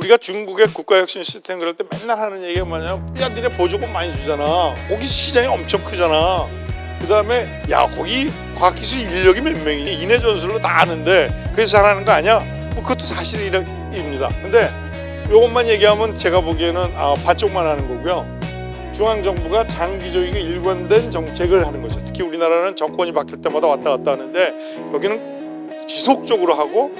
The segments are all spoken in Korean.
우리가 중국의 국가혁신 시스템 그럴 때 맨날 하는 얘기가 뭐냐면 야 니네 보조금 많이 주잖아. 거기 시장이 엄청 크잖아. 그 다음에 야 거기 과학기술 인력이 몇 명이니 인해 전술로 다 아는데 그래서 잘하는 거 아니야? 뭐 그것도 사실입니다. 근데 이것만 얘기하면 제가 보기에는 반쪽만 하는 거고요. 중앙정부가 장기적이고 일관된 정책을 하는 거죠. 특히 우리나라는 정권이 바뀔 때마다 왔다 갔다 하는데 여기는 지속적으로 하고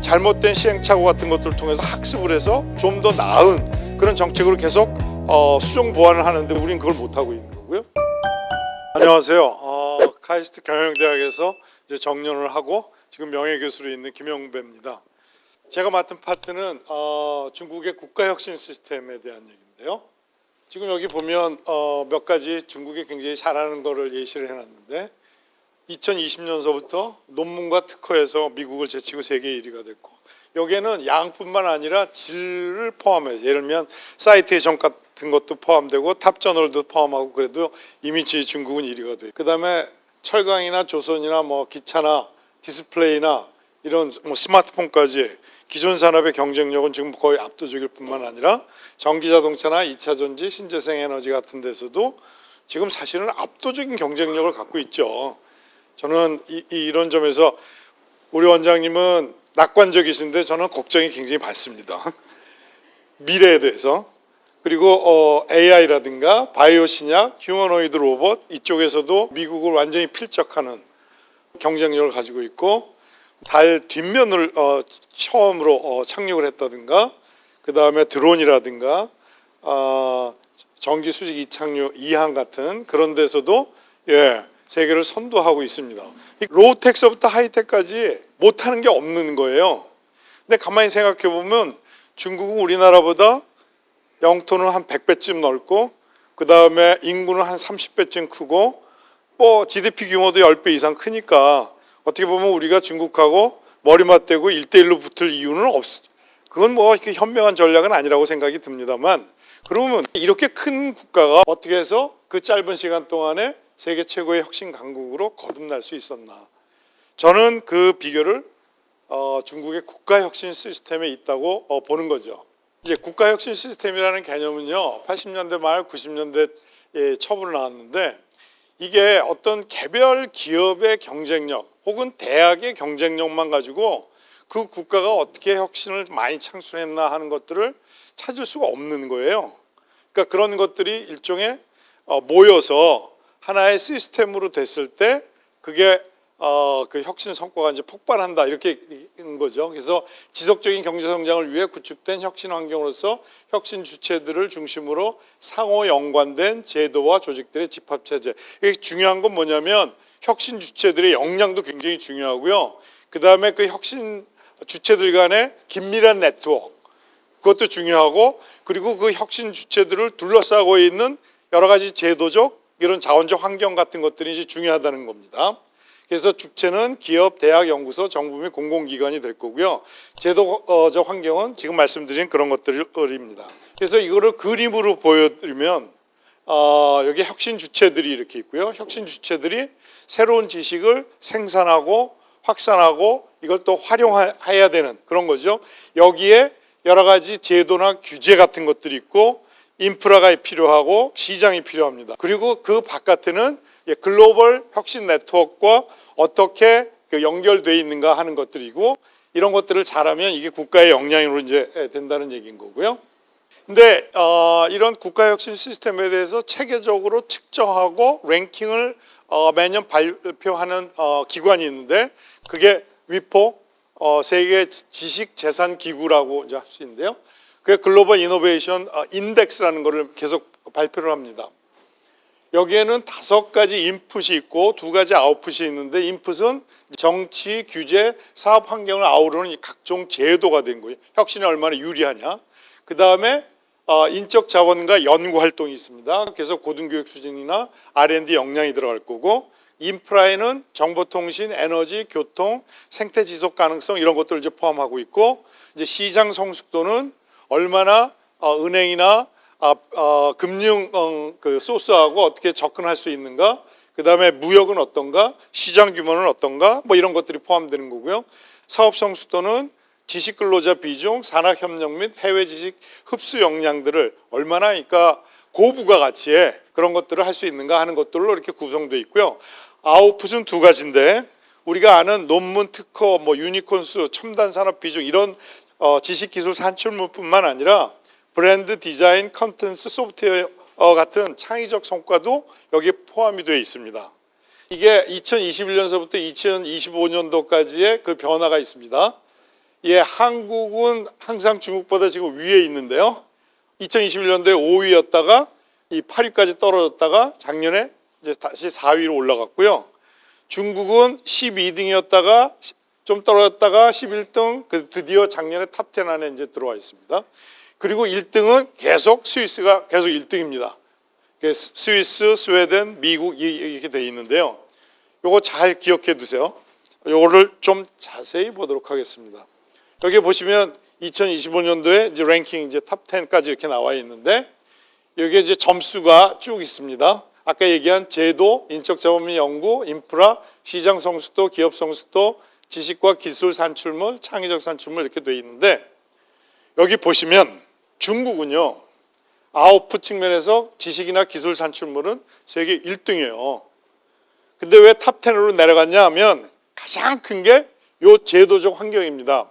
잘못된 시행착오 같은 것들을 통해서 학습을 해서 좀 더 나은 그런 정책으로 계속 수정 보완을 하는데 우리는 그걸 못하고 있는 거고요. 안녕하세요. 카이스트 경영대학에서 이제 정년을 하고 지금 명예교수로 있는 김영배입니다. 제가 맡은 파트는 중국의 국가혁신 시스템에 대한 얘기인데요. 지금 여기 보면 몇 가지 중국이 굉장히 잘하는 거를 예시를 해놨는데 2020년서부터 논문과 특허에서 미국을 제치고 세계 1위가 됐고 여기에는 양뿐만 아니라 질을 포함해서 예를 들면 사이테이션 같은 것도 포함되고 탑저널도 포함하고 그래도 이미 중국은 1위가 돼요. 그 다음에 철강이나 조선이나 뭐 기차나 디스플레이나 이런 뭐 스마트폰까지 기존 산업의 경쟁력은 지금 거의 압도적일 뿐만 아니라 전기자동차나 2차 전지, 신재생 에너지 같은 데서도 지금 사실은 압도적인 경쟁력을 갖고 있죠. 저는 이런 점에서 우리 원장님은 낙관적이신데 저는 걱정이 굉장히 많습니다. 미래에 대해서. 그리고 AI라든가 바이오 신약, 휴머노이드 로봇 이쪽에서도 미국을 완전히 필적하는 경쟁력을 가지고 있고 달 뒷면을 처음으로 착륙을 했다든가 그 다음에 드론이라든가 전기 수직 이착륙 이항 같은 그런 데서도 세계를 선도하고 있습니다. 로우텍서부터 하이텍까지 못하는 게 없는 거예요. 근데 가만히 생각해 보면 중국은 우리나라보다 영토는 한 100배쯤 넓고 그 다음에 인구는 한 30배쯤 크고 뭐 GDP 규모도 10배 이상 크니까 어떻게 보면 우리가 중국하고 머리 맞대고 1대1로 붙을 이유는 그건 뭐 이렇게 현명한 전략은 아니라고 생각이 듭니다만 그러면 이렇게 큰 국가가 어떻게 해서 그 짧은 시간 동안에 세계 최고의 혁신 강국으로 거듭날 수 있었나? 저는 그 비결을 중국의 국가혁신 시스템에 있다고 보는 거죠. 이제 국가혁신 시스템이라는 개념은요, 80년대 말 90년대에 처음으로 나왔는데 이게 어떤 개별 기업의 경쟁력 혹은 대학의 경쟁력만 가지고 그 국가가 어떻게 혁신을 많이 창출했나 하는 것들을 찾을 수가 없는 거예요. 그러니까 그런 것들이 일종의 모여서 하나의 시스템으로 됐을 때 그게 그 혁신 성과가 이제 폭발한다 이렇게 있는 거죠. 그래서 지속적인 경제 성장을 위해 구축된 혁신 환경으로서 혁신 주체들을 중심으로 상호 연관된 제도와 조직들의 집합 체제. 이게 중요한 건 뭐냐면 혁신 주체들의 역량도 굉장히 중요하고요. 그 다음에 그 혁신 주체들 간의 긴밀한 네트워크 그것도 중요하고 그리고 그 혁신 주체들을 둘러싸고 있는 여러 가지 제도적 이런 자원적 환경 같은 것들이 이제 중요하다는 겁니다. 그래서 주체는 기업, 대학, 연구소, 정부 및 공공기관이 될 거고요. 제도적 환경은 지금 말씀드린 그런 것들입니다. 그래서 이거를 그림으로 보여드리면 여기 혁신 주체들이 이렇게 있고요. 혁신 주체들이 새로운 지식을 생산하고 확산하고 이걸 또 활용해야 되는 그런 거죠. 여기에 여러 가지 제도나 규제 같은 것들이 있고 인프라가 필요하고 시장이 필요합니다. 그리고 그 바깥에는 글로벌 혁신 네트워크와 어떻게 연결되어 있는가 하는 것들이고 이런 것들을 잘하면 이게 국가의 역량으로 이제 된다는 얘기인 거고요. 근데 이런 국가혁신 시스템에 대해서 체계적으로 측정하고 랭킹을 매년 발표하는 기관이 있는데 그게 위포 세계 지식재산기구라고 할 수 있는데요. 그게 글로벌 이노베이션 인덱스라는 것을 계속 발표를 합니다. 여기에는 5가지 인풋이 있고 2가지 아웃풋이 있는데 인풋은 정치, 규제, 사업 환경을 아우르는 각종 제도가 된 거예요. 혁신이 얼마나 유리하냐. 그 다음에 인적 자원과 연구 활동이 있습니다. 그래서 고등교육 수준이나 R&D 역량이 들어갈 거고 인프라에는 정보통신, 에너지, 교통, 생태 지속 가능성 이런 것들을 이제 포함하고 있고 이제 시장 성숙도는 얼마나 은행이나 금융 그 소스하고 어떻게 접근할 수 있는가, 그 다음에 무역은 어떤가, 시장 규모는 어떤가, 뭐 이런 것들이 포함되는 거고요. 사업 성숙도는 지식 근로자 비중, 산학협력 및 해외 지식 흡수 역량들을 얼마나 그러니까 고부가 가치에 그런 것들을 할 수 있는가 하는 것들로 이렇게 구성되어 있고요. 아웃풋은 두 가지인데 우리가 아는 논문 특허, 뭐 유니콘수, 첨단 산업 비중 이런 지식 기술 산출물뿐만 아니라 브랜드 디자인, 컨텐츠, 소프트웨어 같은 창의적 성과도 여기에 포함이 되어 있습니다. 이게 2021년서부터 2025년도까지의 그 변화가 있습니다. 예, 한국은 항상 중국보다 지금 위에 있는데요. 2021년도에 5위였다가 이 8위까지 떨어졌다가 작년에 이제 다시 4위로 올라갔고요. 중국은 12등이었다가 좀 떨어졌다가 11등, 드디어 작년에 탑10 안에 이제 들어와 있습니다. 그리고 1등은 계속 스위스가 계속 1등입니다. 스위스, 스웨덴, 미국 이렇게 되어 있는데요. 요거 잘 기억해 두세요. 요거를 좀 자세히 보도록 하겠습니다. 여기 보시면 2025년도에 이제 랭킹 이제 탑 10까지 이렇게 나와 있는데 여기에 이제 점수가 쭉 있습니다. 아까 얘기한 제도, 인적 자본 및 연구, 인프라, 시장 성숙도, 기업 성숙도, 지식과 기술 산출물, 창의적 산출물 이렇게 되어 있는데 여기 보시면 중국은요. 아웃풋 측면에서 지식이나 기술 산출물은 세계 1등이에요. 근데 왜 탑 10으로 내려갔냐 하면 가장 큰 게 요 제도적 환경입니다.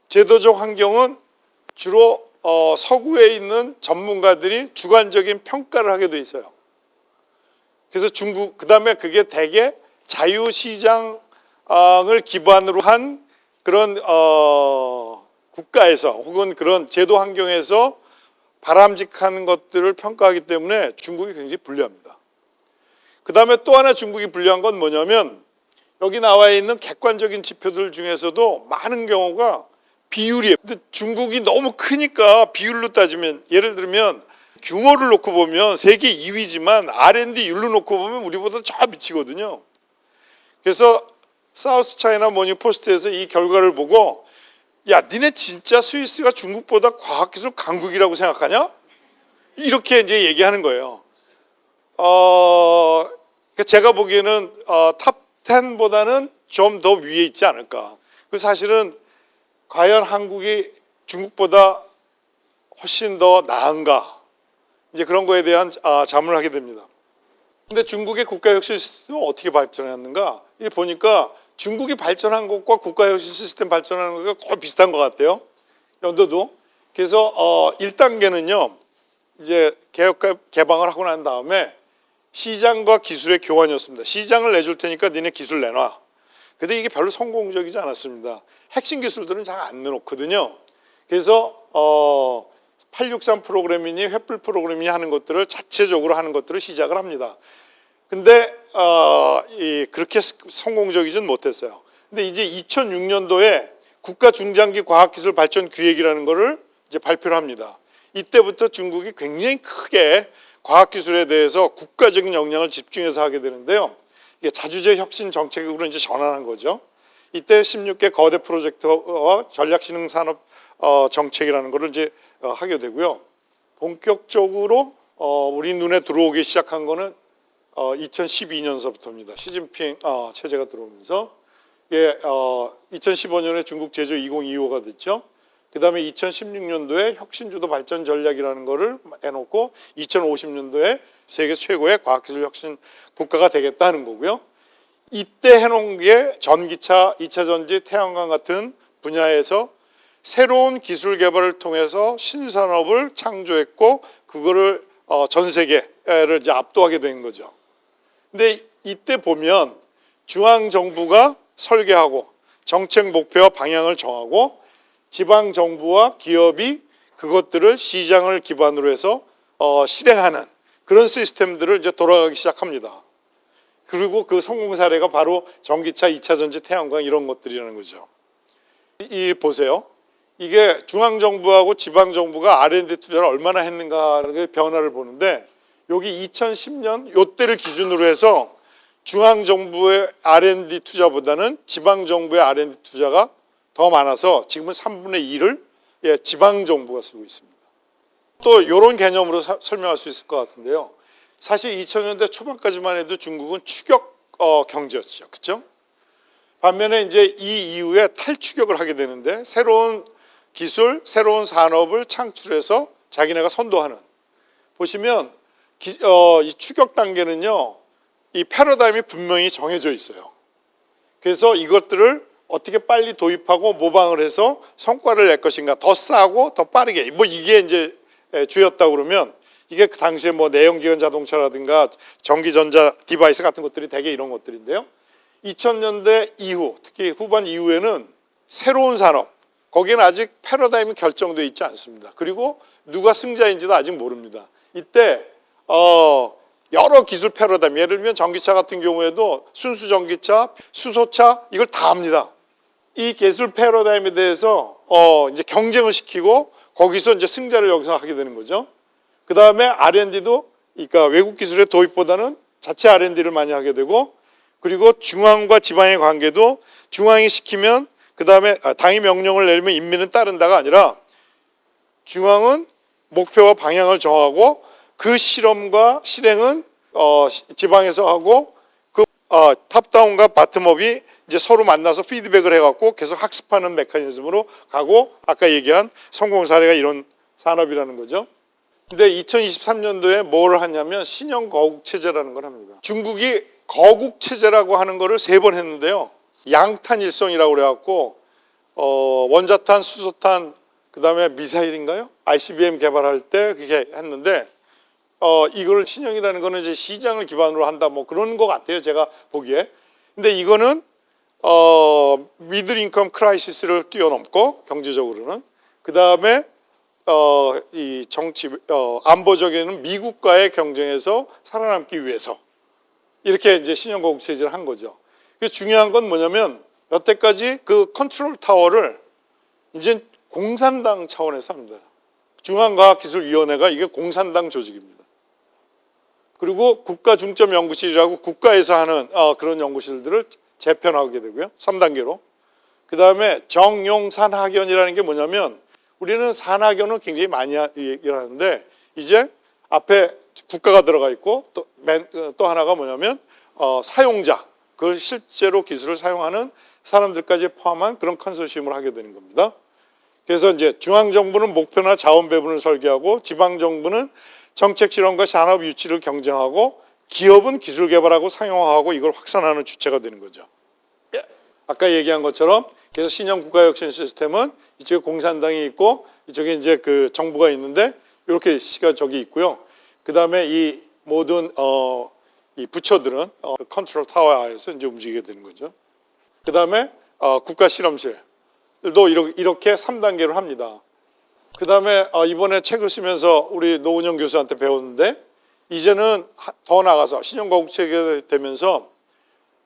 제도적 환경은 주로 서구에 있는 전문가들이 주관적인 평가를 하게 돼 있어요. 그래서 중국 그다음에 그게 대개 자유시장을 기반으로 한 그런 국가에서 혹은 그런 제도 환경에서 바람직한 것들을 평가하기 때문에 중국이 굉장히 불리합니다. 그다음에 또 하나 중국이 불리한 건 뭐냐면 여기 나와 있는 객관적인 지표들 중에서도 많은 경우가 비율이에요. 근데 중국이 너무 크니까 비율로 따지면 예를 들면 규모를 놓고 보면 세계 2위지만 R&D율로 놓고 보면 우리보다 저 미치거든요. 그래서 사우스 차이나 모닝 포스트에서 이 결과를 보고 야, 니네 진짜 스위스가 중국보다 과학기술 강국이라고 생각하냐? 이렇게 이제 얘기하는 거예요. 제가 보기에는 탑 10보다는 좀 더 위에 있지 않을까. 그 사실은 과연 한국이 중국보다 훨씬 더 나은가? 이제 그런 거에 대한 자문을 하게 됩니다. 근데 중국의 국가혁신 시스템은 어떻게 발전했는가? 이게 보니까 중국이 발전한 것과 국가혁신 시스템 발전하는 것과 거의 비슷한 것 같아요. 연도도. 그래서 1단계는요. 이제 개방을 하고 난 다음에 시장과 기술의 교환이었습니다. 시장을 내줄 테니까 니네 기술 내놔. 근데 이게 별로 성공적이지 않았습니다. 핵심 기술들은 잘 안 내놓거든요. 그래서 863 프로그램이니 횃불 프로그램이니 하는 것들을 자체적으로 하는 것들을 시작을 합니다. 근데 그렇게 성공적이진 못했어요. 근데 이제 2006년도에 국가 중장기 과학기술 발전 기획이라는 거를 이제 발표를 합니다. 이때부터 중국이 굉장히 크게 과학기술에 대해서 국가적인 역량을 집중해서 하게 되는데요. 이게 자주제 혁신 정책으로 이제 전환한 거죠. 이때 16개 거대 프로젝트와 전략신흥 산업 정책이라는 거를 이제 하게 되고요. 본격적으로 우리 눈에 들어오기 시작한 거는 2012년서부터입니다. 시진핑 체제가 들어오면서 2015년에 중국 제조 2025가 됐죠. 그 다음에 2016년도에 혁신주도 발전 전략이라는 거를 해놓고 2050년도에 세계 최고의 과학기술 혁신 국가가 되겠다는 거고요. 이때 해놓은 게 전기차, 2차 전지, 태양광 같은 분야에서 새로운 기술 개발을 통해서 신산업을 창조했고 그거를 전 세계를 이제 압도하게 된 거죠. 근데 이때 보면 중앙 정부가 설계하고 정책 목표와 방향을 정하고 지방 정부와 기업이 그것들을 시장을 기반으로 해서 실행하는 그런 시스템들을 이제 돌아가기 시작합니다. 그리고 그 성공 사례가 바로 전기차, 2차 전지, 태양광 이런 것들이라는 거죠. 보세요. 이게 중앙 정부하고 지방 정부가 R&D 투자를 얼마나 했는가의 변화를 보는데 여기 2010년 요때를 기준으로 해서 중앙 정부의 R&D 투자보다는 지방 정부의 R&D 투자가 더 많아서 지금은 3분의 2를 지방 정부가 쓰고 있습니다. 또 이런 개념으로 설명할 수 있을 것 같은데요. 사실 2000년대 초반까지만 해도 중국은 추격 경제였죠. 그렇죠? 반면에 이제 이 이후에 탈추격을 하게 되는데 새로운 기술, 새로운 산업을 창출해서 자기네가 선도하는. 보시면 이 추격 단계는요, 이 패러다임이 분명히 정해져 있어요. 그래서 이것들을 어떻게 빨리 도입하고 모방을 해서 성과를 낼 것인가, 더 싸고 더 빠르게, 뭐 이게 이제 주였다고 그러면, 이게 그 당시에 뭐 내연기관 자동차라든가 전기전자 디바이스 같은 것들이 되게 이런 것들인데요. 2000년대 이후, 특히 후반 이후에는 새로운 산업, 거기는 아직 패러다임이 결정되어 있지 않습니다. 그리고 누가 승자인지도 아직 모릅니다. 이때 여러 기술 패러다임, 예를 들면 전기차 같은 경우에도 순수 전기차, 수소차, 이걸 다 합니다. 이 기술 패러다임에 대해서 이제 경쟁을 시키고 거기서 이제 승자를 여기서 하게 되는 거죠. 그 다음에 R&D도, 그러니까 외국 기술의 도입보다는 자체 R&D를 많이 하게 되고, 그리고 중앙과 지방의 관계도 중앙이 시키면 그 다음에 당이 명령을 내리면 인민은 따른다가 아니라 중앙은 목표와 방향을 정하고 그 실험과 실행은 지방에서 하고 그 탑다운과 바텀업이 이제 서로 만나서 피드백을 해갖고 계속 학습하는 메커니즘으로 가고, 아까 얘기한 성공 사례가 이런 산업이라는 거죠. 근데 2023년도에 뭘 하냐면 신형 거국 체제라는 걸 합니다. 중국이 거국 체제라고 하는 거를 3번 했는데요. 양탄 일성이라고 그래갖고 원자탄, 수소탄, 그 다음에 미사일인가요? ICBM 개발할 때 그렇게 했는데 이걸 신형이라는 거는 이제 시장을 기반으로 한다 뭐 그런 것 같아요, 제가 보기에. 근데 이거는 미들 인컴 크라이시스를 뛰어넘고 경제적으로는, 그 다음에 이 정치 안보적에는 미국과의 경쟁에서 살아남기 위해서 이렇게 이제 신형 거국 체제를 한 거죠. 중요한 건 뭐냐면 여태까지 그 컨트롤 타워를 이제 공산당 차원에서 합니다. 중앙과학기술위원회가 이게 공산당 조직입니다. 그리고 국가중점연구실이라고 국가에서 하는 그런 연구실들을 재편하게 되고요. 3단계로. 그 다음에 정용산학연이라는 게 뭐냐면, 우리는 산학연은 굉장히 많이 얘기를 하는데 이제 앞에 국가가 들어가 있고 또 하나가 뭐냐면 사용자, 그걸 실제로 기술을 사용하는 사람들까지 포함한 그런 컨소시엄을 하게 되는 겁니다. 그래서 이제 중앙정부는 목표나 자원 배분을 설계하고, 지방정부는 정책 실험과 산업 유치를 경쟁하고, 기업은 기술 개발하고 상용화하고 이걸 확산하는 주체가 되는 거죠. 아까 얘기한 것처럼 그래서 신형 국가혁신 시스템은 이쪽에 공산당이 있고 이쪽에 이제 그 정부가 있는데 이렇게 시가 저기 있고요. 그 다음에 이 모든 이 부처들은 컨트롤 타워에서 이제 움직이게 되는 거죠. 그 다음에 국가 실험실도 이렇게 3단계로 합니다. 그 다음에 이번에 책을 쓰면서 우리 노은영 교수한테 배웠는데, 이제는 더 나가서 신형거국 체계가 되면서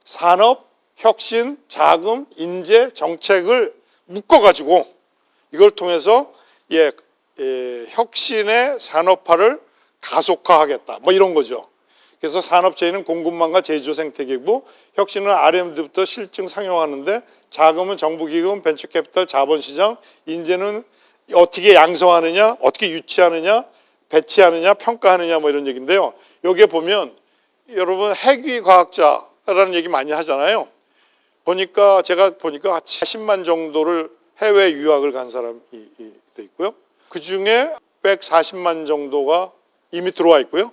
산업, 혁신, 자금, 인재, 정책을 묶어가지고 이걸 통해서 혁신의 산업화를 가속화하겠다, 뭐 이런 거죠. 그래서 산업체계는 공급망과 제조 생태계고, 혁신은 R&D부터 실증 상용하는데, 자금은 정부기금, 벤처캐피탈, 자본시장, 인재는 어떻게 양성하느냐, 어떻게 유치하느냐, 배치하느냐, 평가하느냐, 뭐 이런 얘기인데요. 여기에 보면 여러분 핵위과학자라는 얘기 많이 하잖아요. 제가 보니까 40만 정도를 해외 유학을 간 사람이 돼 있고요. 그 중에 140만 정도가 이미 들어와 있고요.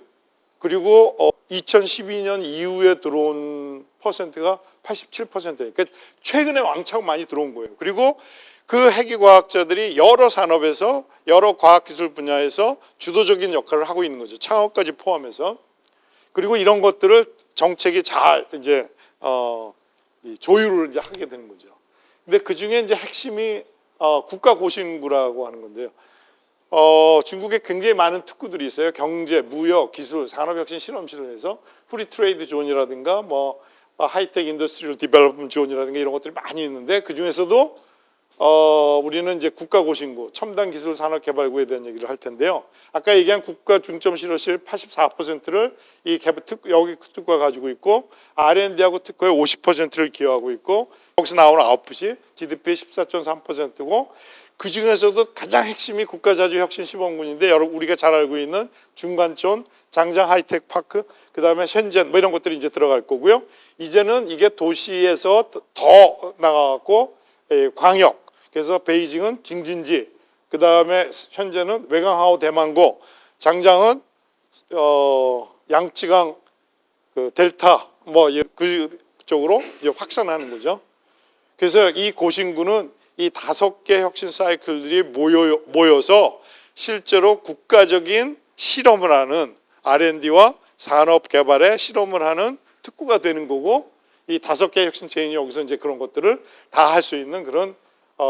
그리고 2012년 이후에 들어온 퍼센트가 87%예요. 그러니까 최근에 왕창 많이 들어온 거예요. 그리고 그 핵위과학자들이 여러 산업에서, 여러 과학기술 분야에서 주도적인 역할을 하고 있는 거죠. 창업까지 포함해서. 그리고 이런 것들을 정책이 잘 이제 조율을 이제 하게 되는 거죠. 근데 그 중에 이제 핵심이 국가고시인구라고 하는 건데요. 중국에 굉장히 많은 특구들이 있어요. 경제, 무역, 기술, 산업혁신 실험실을 해서 프리트레이드 존이라든가 뭐 하이텍 인더스트리얼 디벨롭먼트 존이라든가 이런 것들이 많이 있는데, 그 중에서도 우리는 이제 국가고신구, 첨단기술 산업개발구에 대한 얘기를 할 텐데요. 아까 얘기한 국가중점실험실 84%를 여기 특구가 가지고 있고, R&D하고 특구의 50%를 기여하고 있고, 거기서 나오는 아웃풋이 GDP 14.3%고, 그 중에서도 가장 핵심이 국가자주혁신시범군인데 우리가 잘 알고 있는 중관촌, 장장 하이텍 파크, 그 다음에 셴젠 뭐 이런 것들이 이제 들어갈 거고요. 이제는 이게 도시에서 더 나가갖고 광역, 그래서 베이징은 징진지, 그 다음에 현재는 외강하오 대만고, 장장은 양쯔강 그 델타 뭐 그쪽으로 이제 확산하는 거죠. 그래서 이 고신군은 이 5개 혁신 사이클들이 모여서 실제로 국가적인 실험을 하는 R&D와 산업 개발에 실험을 하는 특구가 되는 거고, 이 5개 혁신 체인이 여기서 이제 그런 것들을 다 할 수 있는 그런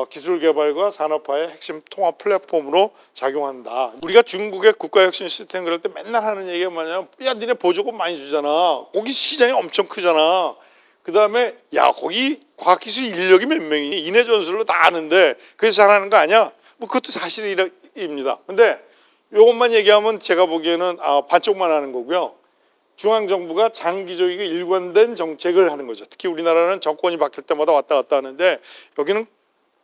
기술 개발과 산업화의 핵심 통합 플랫폼으로 작용한다. 우리가 중국의 국가혁신 시스템 그럴 때 맨날 하는 얘기가 뭐냐면, 야 니네 보조금 많이 주잖아. 거기 시장이 엄청 크잖아. 그 다음에 야 거기 과학기술 인력이 몇 명이 인해 전술로 다 아는데 그래서 잘하는 거 아니야? 뭐 그것도 사실입니다. 근데 이것만 얘기하면 제가 보기에는 반쪽만 하는 거고요. 중앙정부가 장기적이고 일관된 정책을 하는 거죠. 특히 우리나라는 정권이 바뀔 때마다 왔다 갔다 하는데, 여기는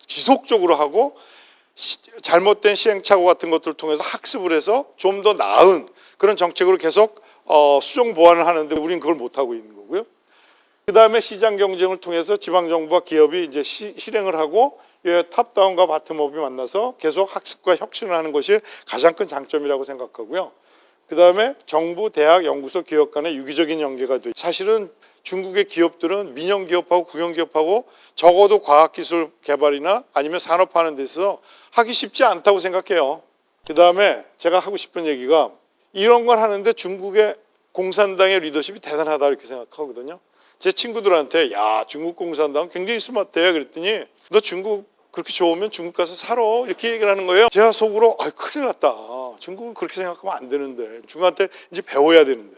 지속적으로 하고 잘못된 시행착오 같은 것들을 통해서 학습을 해서 좀 더 나은 그런 정책으로 계속 수정 보완을 하는데, 우리는 그걸 못하고 있는 거고요. 그 다음에 시장 경쟁을 통해서 지방정부와 기업이 이제 실행을 하고, 탑다운과 바텀업이 만나서 계속 학습과 혁신을 하는 것이 가장 큰 장점이라고 생각하고요. 그 다음에 정부, 대학, 연구소, 기업 간의 유기적인 연계가 돼. 사실은 중국의 기업들은 민영기업하고 국영기업하고 적어도 과학기술 개발이나 아니면 산업화하는 데 있어서 하기 쉽지 않다고 생각해요. 그 다음에 제가 하고 싶은 얘기가, 이런 걸 하는데 중국의 공산당의 리더십이 대단하다 이렇게 생각하거든요. 제 친구들한테 야 중국 공산당 굉장히 스마트해 그랬더니, 너 중국 그렇게 좋으면 중국 가서 살아 이렇게 얘기를 하는 거예요. 제가 속으로 큰일 났다. 중국을 그렇게 생각하면 안 되는데, 중국한테 이제 배워야 되는데.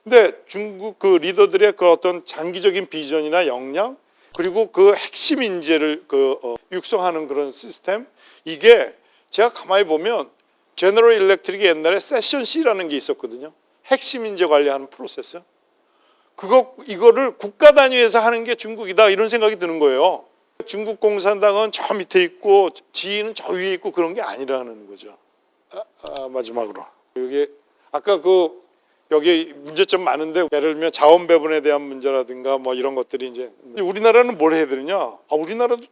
근데 중국 그 리더들의 그 어떤 장기적인 비전이나 역량, 그리고 그 핵심 인재를 육성하는 그런 시스템, 이게 제가 가만히 보면 제너럴 일렉트릭이 옛날에 세션 C라는 게 있었거든요. 핵심 인재 관리하는 프로세스. 이거를 국가 단위에서 하는 게 중국이다 이런 생각이 드는 거예요. 중국 공산당은 저 밑에 있고 지인은 저 위에 있고 그런 게 아니라는 거죠. 마지막으로 여기 아까 여기 문제점 많은데, 예를 들면 자원 배분에 대한 문제라든가 뭐 이런 것들이 이제 우리나라는 뭘 해야 되느냐? 우리나라도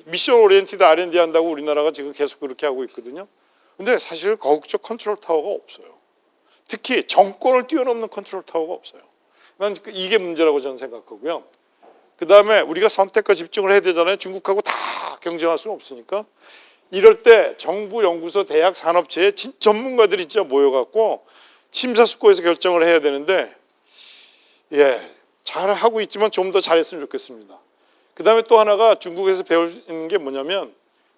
미션 오리엔티드 R&D 한다고 우리나라가 지금 계속 그렇게 하고 있거든요. 근데 사실 거국적 컨트롤 타워가 없어요. 특히 정권을 뛰어넘는 컨트롤 타워가 없어요. 난 이게 문제라고 저는 생각하고요. 그 다음에 우리가 선택과 집중을 해야 되잖아요. 중국하고 다 경쟁할 수는 없으니까. 이럴 때 정부, 연구소, 대학, 산업체에 전문가들이 진짜 모여갖고 심사숙고해서 결정을 해야 되는데, 잘하고 있지만 좀 더 잘했으면 좋겠습니다. 그 다음에 또 하나가 중국에서 배울 수 있는 게 뭐냐면,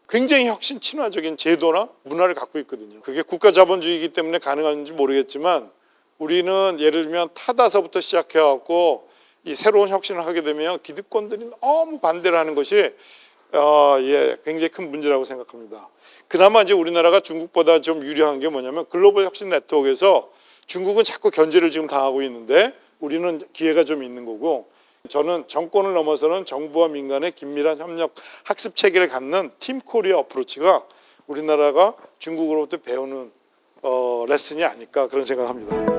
굉장히 혁신 친화적인 제도나 문화를 갖고 있거든요. 그게 국가 자본주의이기 때문에 가능한지 모르겠지만, 우리는 예를 들면 타다서부터 시작해갖고 이 새로운 혁신을 하게 되면 기득권들이 너무 반대를 하는 것이 굉장히 큰 문제라고 생각합니다. 그나마 이제 우리나라가 중국보다 좀 유리한 게 뭐냐면, 글로벌 혁신 네트워크에서 중국은 자꾸 견제를 지금 당하고 있는데 우리는 기회가 좀 있는 거고, 저는 정권을 넘어서는 정부와 민간의 긴밀한 협력 학습 체계를 갖는 팀 코리아 어프로치가 우리나라가 중국으로부터 배우는 레슨이 아닐까 그런 생각을 합니다.